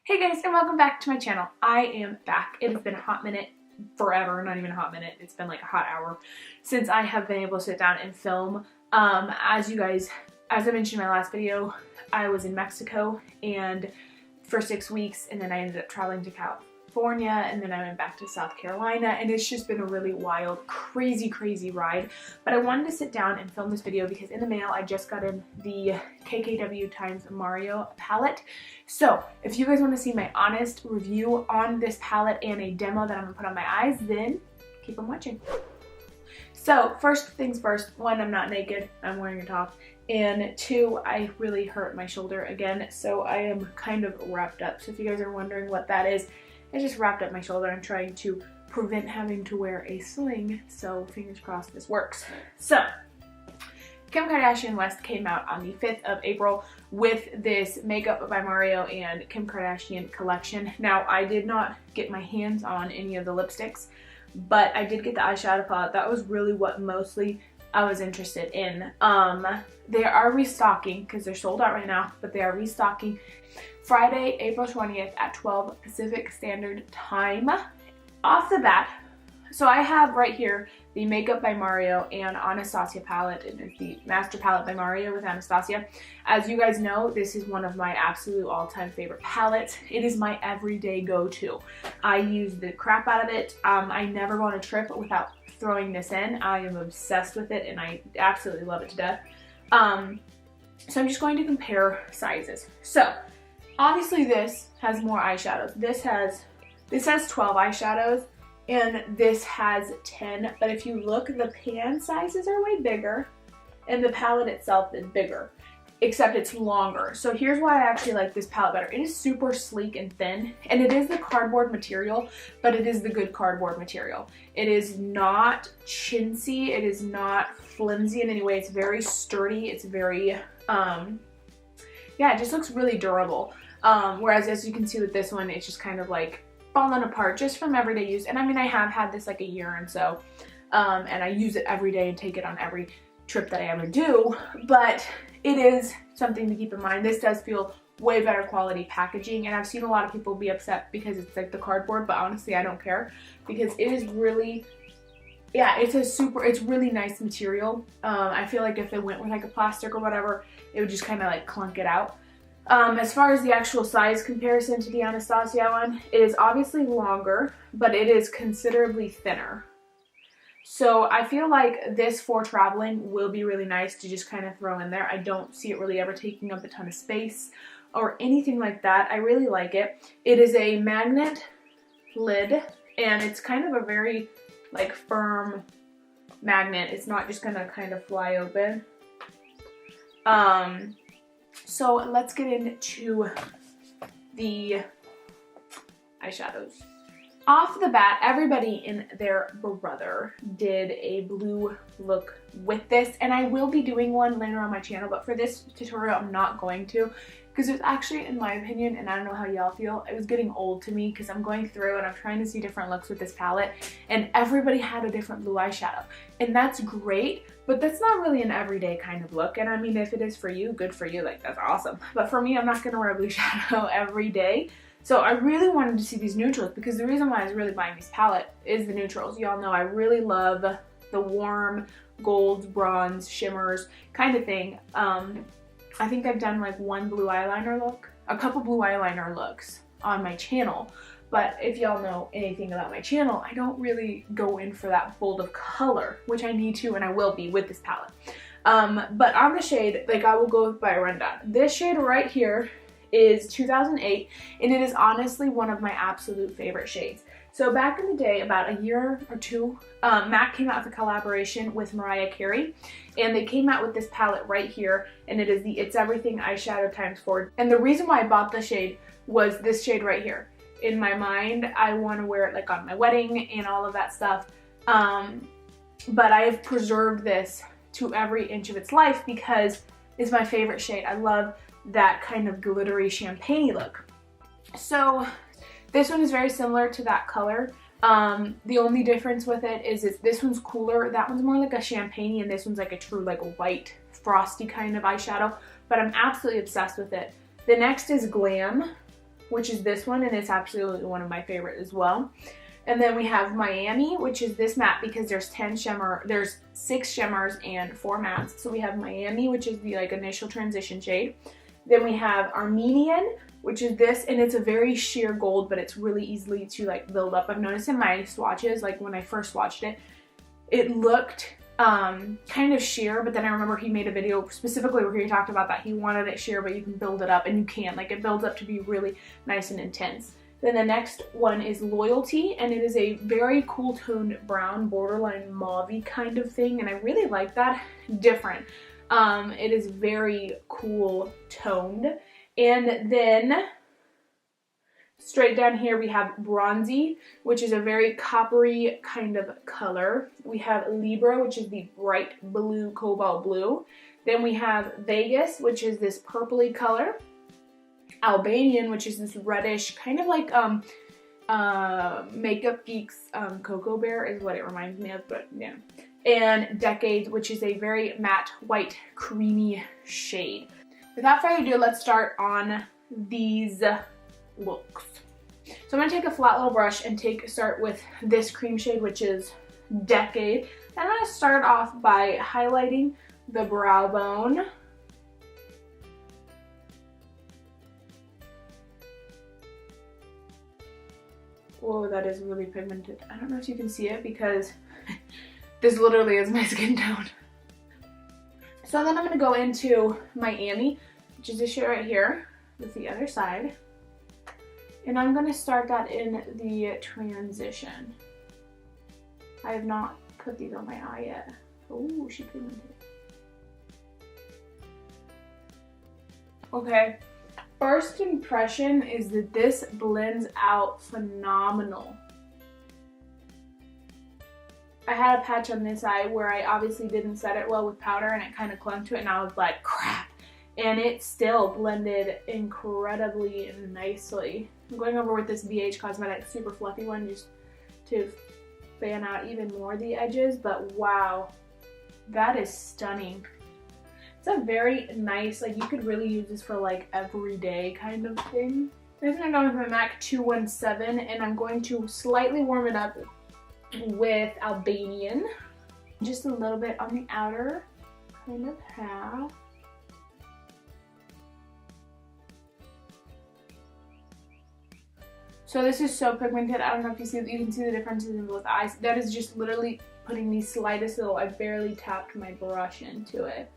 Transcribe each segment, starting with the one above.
Hey guys, and welcome back to my channel. I am back. It has been a hot minute, forever, not even a hot minute. It's been like a hot hour since I have been able to sit down and film. As I mentioned in my last video, I was in Mexico and for 6 weeks, and then I ended up traveling to California, and then I went back to South Carolina, and it's just been a really wild, crazy ride. But I wanted to sit down and film this video because in the mail I just got in the KKWxMARIO palette. So if you guys want to see my honest review on this palette and a demo that I'm gonna put on my eyes, then keep on watching. So first things first, one, I'm not naked, I'm wearing a top, and two, I really hurt my shoulder again, so I am kind of wrapped up. So if you guys are wondering what that is, I just wrapped up my shoulder. I'm trying to prevent having to wear a sling, so fingers crossed this works. So Kim Kardashian West came out on the 5th of April with this Makeup by Mario and Kim Kardashian collection. Now, I did not get my hands on any of the lipsticks, but I did get the eyeshadow palette. That was really what mostly I was interested in. They are restocking because they're sold out right now, but they are restocking Friday, April 20th at 12 Pacific Standard Time. Off the bat, so I have right here the Makeup by Mario and Anastasia palette, and it's the Master Palette by Mario with Anastasia. As you guys know, this is one of my absolute all-time favorite palettes. It is my everyday go-to. I use the crap out of it. I never go on a trip without throwing this in. I am obsessed with it and I absolutely love it to death. So I'm just going to compare sizes. So obviously this has more eyeshadows. This has 12 eyeshadows and this has 10, but if you look, the pan sizes are way bigger and the palette itself is bigger, except it's longer. So here's why I actually like this palette better. It is super sleek and thin, and it is the cardboard material, but it is the good cardboard material. It is not chintzy, it is not flimsy in any way. It's very sturdy, it's very, yeah, it just looks really durable. Whereas as you can see with this one, it's just kind of like falling apart just from everyday use. And I mean, I have had this like a year and so, and I use it every day and take it on every trip that I ever do, but it is something to keep in mind. This does feel way better quality packaging, and I've seen a lot of people be upset because it's like the cardboard, but honestly I don't care because it is really, yeah, it's really nice material. I feel like if it went with like a plastic or whatever, it would just kind of like clunk it out. As far as the actual size comparison to the Anastasia one, it is obviously longer, but it is considerably thinner. So I feel like this for traveling will be really nice to just kind of throw in there. I don't see it really ever taking up a ton of space or anything like that. I really like it. It is a magnet lid, and it's kind of a very like firm magnet. It's not just gonna kind of fly open. So let's get into the eyeshadows. Off the bat, everybody and their brother did a blue look with this, and I will be doing one later on my channel, but for this tutorial I'm not going to, because it's actually, in my opinion, and I don't know how y'all feel, it was getting old to me because I'm going through and I'm trying to see different looks with this palette, and everybody had a different blue eyeshadow, and that's great, but that's not really an everyday kind of look. And I mean, if it is for you, good for you, like that's awesome, but for me, I'm not going to wear a blue shadow every day. So I really wanted to see these neutrals because the reason why I was really buying this palette is the neutrals. Y'all know I really love the warm golds, bronze, shimmers kind of thing. I think I've done like one blue eyeliner look, a couple blue eyeliner looks on my channel. But if y'all know anything about my channel, I don't really go in for that bold of color, which I need to and I will be with this palette. But on the shade, like I will go by a rundown. This shade right here is 2008, and it is honestly one of my absolute favorite shades. So back in the day, about a year or two, MAC came out with a collaboration with Mariah Carey, and they came out with this palette right here, and it is the It's Everything eyeshadow ×4. And the reason why I bought the shade was this shade right here. In my mind, I want to wear it like on my wedding and all of that stuff, but I have preserved this to every inch of its life because it's my favorite shade. I love that kind of glittery champagne look. So this one is very similar to that color. The only difference with it is this one's cooler. That one's more like a champagne, and this one's like a true like white frosty kind of eyeshadow, but I'm absolutely obsessed with it. The next is Glam, which is this one, and it's absolutely one of my favorite as well. And then we have Miami, which is this matte because there's 6 shimmers and 4 mattes. So we have Miami, which is the like initial transition shade. Then we have Armenian, which is this, and it's a very sheer gold, but it's really easily to like build up. I've noticed in my swatches, like when I first swatched it, it looked kind of sheer, but then I remember he made a video specifically where he talked about that. He wanted it sheer, but you can build it up, and you can. Like, it builds up to be really nice and intense. Then the next one is Loyalty, and it is a very cool toned brown, borderline mauve-y kind of thing, and I really like that. Different. It is very cool toned. And then straight down here we have Bronzy, which is a very coppery kind of color. We have Libra, which is the bright blue, cobalt blue. Then we have Vegas, which is this purpley color. Albanian, which is this reddish, kind of like Makeup Geek's Cocoa Bear is what it reminds me of, but yeah. And Decades, which is a very matte, white, creamy shade. Without further ado, let's start on these looks. So I'm going to take a flat little brush and start with this cream shade, which is Decade. And I'm going to start off by highlighting the brow bone. Whoa, that is really pigmented. I don't know if you can see it because this literally is my skin tone. So then I'm going to go into Miami, which is this shade right here with the other side. And I'm going to start that in the transition. I have not put these on my eye yet. Oh, she pigmented. Okay, first impression is that this blends out phenomenal. I had a patch on this eye where I obviously didn't set it well with powder and it kind of clung to it and I was like, crap. And it still blended incredibly nicely. I'm going over with this BH Cosmetics super fluffy one just to fan out even more the edges, but wow, that is stunning. It's a very nice, like you could really use this for like everyday kind of thing. I'm going to go with my MAC 217 and I'm going to slightly warm it up with Albanian. Just a little bit on the outer kind of half. So this is so pigmented. I don't know if you can see the differences in both eyes. That is just literally putting the slightest little, I barely tapped my brush into it.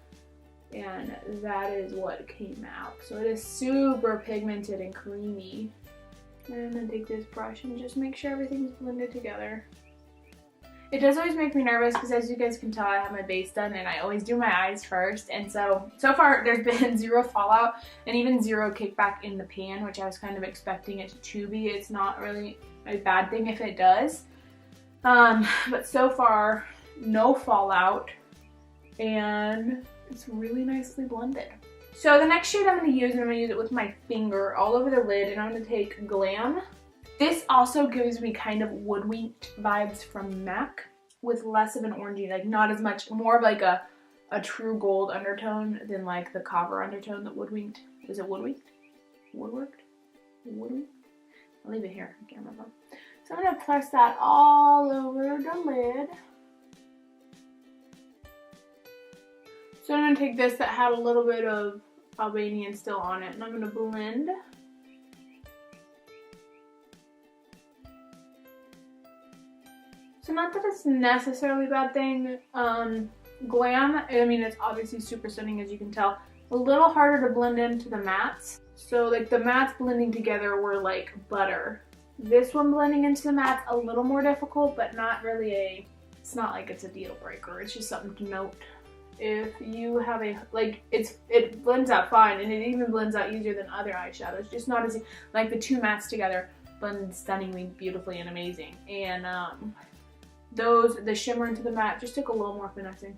And that is what came out. So it is super pigmented and creamy. And I'm going to take this brush and just make sure everything's blended together. It does always make me nervous because as you guys can tell, I have my base done and I always do my eyes first. And so far there's been 0 fallout and even 0 kickback in the pan, which I was kind of expecting it to be. It's not really a bad thing if it does. But so far, no fallout and it's really nicely blended. So the next shade I'm going to use, and I'm going to use it with my finger all over the lid, and I'm going to take Glam. This also gives me kind of Woodwinked vibes from MAC with less of an orangey, like not as much, more of like a true gold undertone than like the copper undertone that Woodwinked. Is it Woodwinked? Woodworked? Woodwinked? I'll leave it here, I can't remember. So I'm going to press that all over the lid. So I'm going to take this that had a little bit of Albanian still on it and I'm going to blend. So not that it's necessarily a bad thing. Glam, I mean it's obviously super stunning as you can tell. A little harder to blend into the mattes. So like the mattes blending together were like butter. This one blending into the mattes a little more difficult, but not really it's not like it's a deal breaker. It's just something to note. If you have it blends out fine and it even blends out easier than other eyeshadows. Just not as, like the two mattes together blend stunningly, beautifully, and amazing. And the shimmer into the matte just took a little more finessing.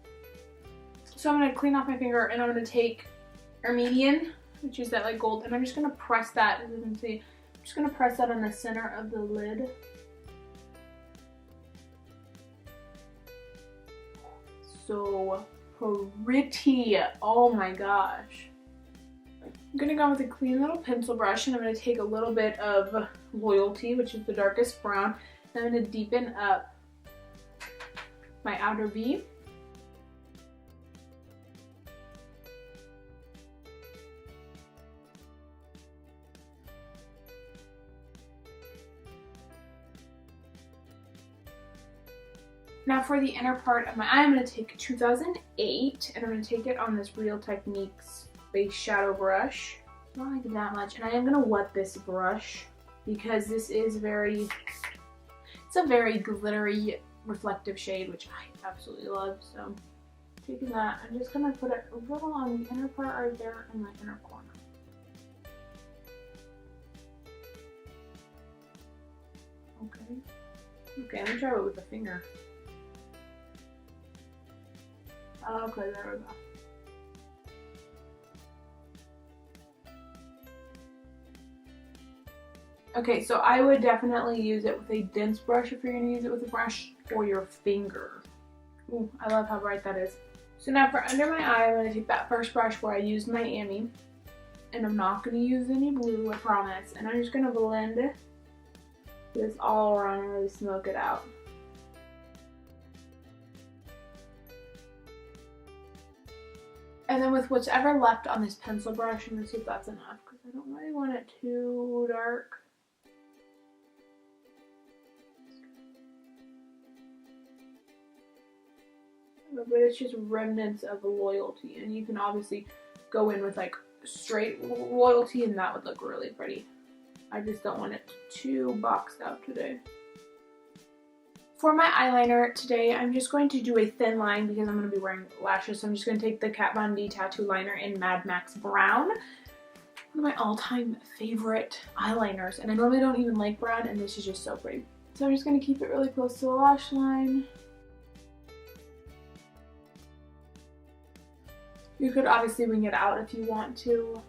So I'm going to clean off my finger and I'm going to take Armenian, which is that like gold, and I'm just going to press that, as you can see, I'm just going to press that on the center of the lid. So pretty, oh my gosh. I'm going to go with a clean little pencil brush, and I'm going to take a little bit of Loyalty, which is the darkest brown, and I'm going to deepen up my outer V. Now for the inner part of my eye, I'm going to take a 2008, and I'm going to take it on this Real Techniques base shadow brush. Not like that much, and I am going to wet this brush because this is it's a very glittery, reflective shade, which I absolutely love. So taking that, I'm just going to put it a little on the inner part right there in my inner corner. Okay, let me try it with the finger. Okay, there we go. Okay, so I would definitely use it with a dense brush if you're going to use it with a brush, or your finger. Ooh, I love how bright that is. So now for under my eye, I'm going to take that first brush where I used Miami, and I'm not going to use any blue, I promise, and I'm just going to blend this all around and really smoke it out. And then with whatever left on this pencil brush, I'm going to see if that's enough, because I don't really want it too dark. But it's just remnants of Loyalty, and you can obviously go in with like straight Loyalty and that would look really pretty. I just don't want it too boxed out today. For my eyeliner today, I'm just going to do a thin line because I'm going to be wearing lashes. So I'm just going to take the Kat Von D Tattoo Liner in Mad Max Brown. One of my all-time favorite eyeliners. And I normally don't even like brown, and this is just so pretty. So I'm just going to keep it really close to the lash line. You could obviously wing it out if you want to.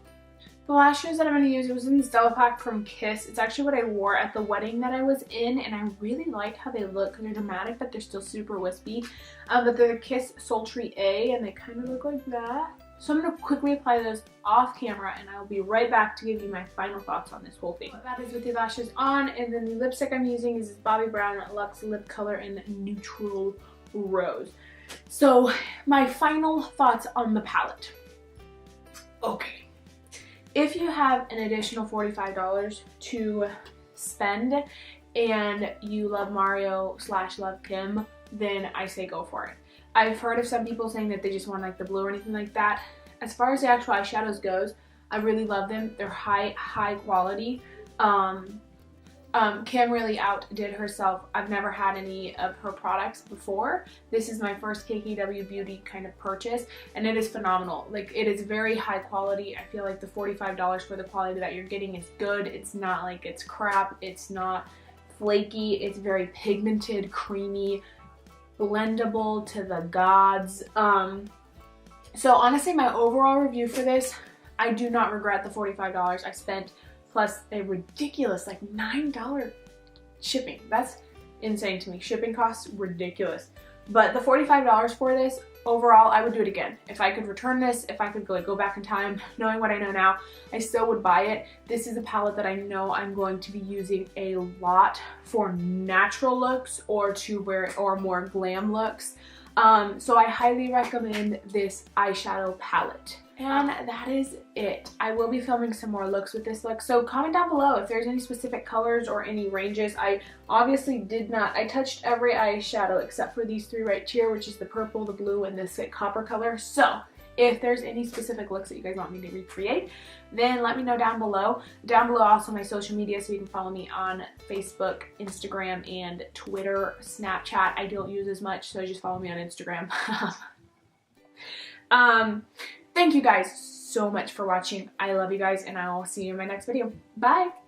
The lashes that I'm going to use, it was in the Stella Pack from Kiss. It's actually what I wore at the wedding that I was in, and I really like how they look because they're dramatic, but they're still super wispy. But they're the Kiss Sultry A, and they kind of look like that. So I'm going to quickly apply those off camera, and I'll be right back to give you my final thoughts on this whole thing. That is with the lashes on, and then the lipstick I'm using is Bobbie Brown Luxe Lip Color in Neutral Rose. So my final thoughts on the palette. Okay. If you have an additional $45 to spend and you love Mario / love Kim, then I say go for it. I've heard of some people saying that they just want like the blue or anything like that. As far as the actual eyeshadows goes, I really love them. They're high quality. Kim really outdid herself. I've never had any of her products before. This is my first KKWBeauty kind of purchase, and it is phenomenal. Like, it is very high quality. I feel like the $45 for the quality that you're getting is good. It's not like it's crap. It's not flaky. It's very pigmented, creamy, blendable to the gods. So honestly, my overall review for this, I do not regret the $45 I spent, plus a ridiculous like $9 shipping. That's insane to me. Shipping costs ridiculous. But the $45 for this, overall, I would do it again. If I could return this, if I could go back in time, knowing what I know now, I still would buy it. This is a palette that I know I'm going to be using a lot for natural looks or more glam looks. So I highly recommend this eyeshadow palette. And that is it. I will be filming some more looks with this look, so comment down below if there's any specific colors or any ranges. I obviously I touched every eyeshadow except for these three right here, which is the purple, the blue, and this copper color. So if there's any specific looks that you guys want me to recreate, then let me know down below. Down below also my social media, so you can follow me on Facebook, Instagram, and Twitter. Snapchat I don't use as much, so just follow me on Instagram. Thank you guys so much for watching. I love you guys, and I will see you in my next video. Bye!